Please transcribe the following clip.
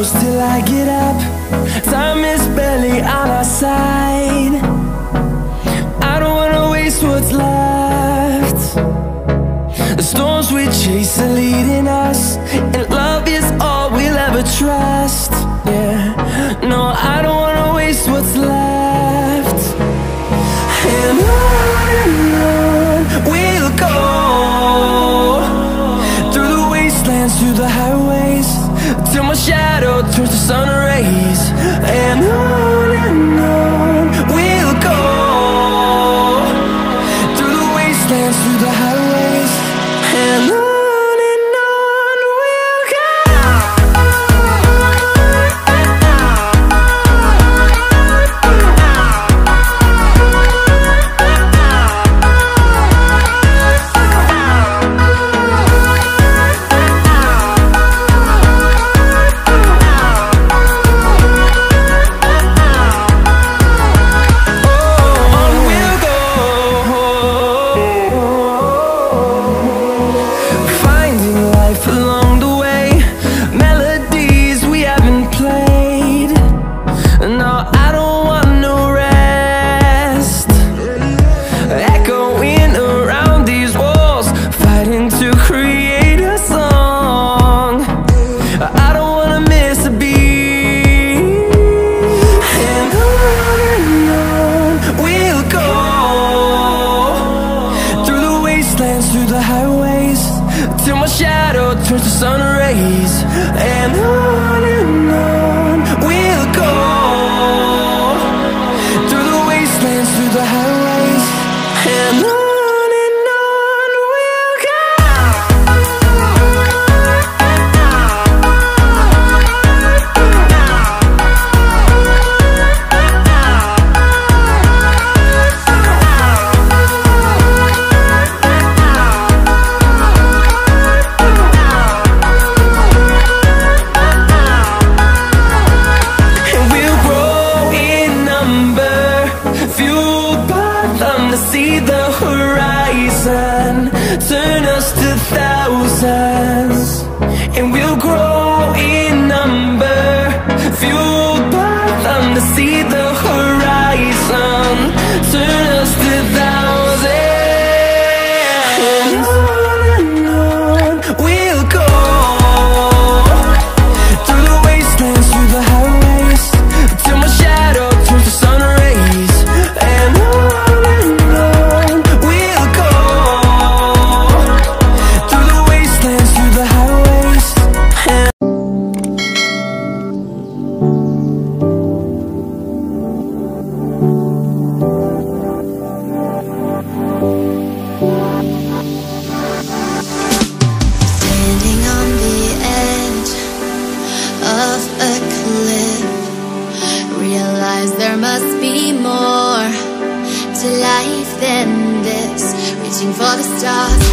close till I get up. Time is barely on our side. I don't wanna waste what's left. The storms we chase are leading us, and love is all we'll ever trust. Yeah, no, I don't wanna waste what's left. And on we'll go, through the wastelands, through the highways, till my shadow turns to sun rays. And on we'll go, through the wastelands, through the highways, and on we'll go. Turns to sun rays, and on we'll go, through the wastelands, through the highways, and on we'll go. See the horizon, turn us to thousands, and we'll grow in number, fueled by them to see the horizon, turn us to thousands. And on we'll go, through the wastelands, through the highways, till my shadow turns to sun rays. And there must be more to life than this. Reaching for the stars,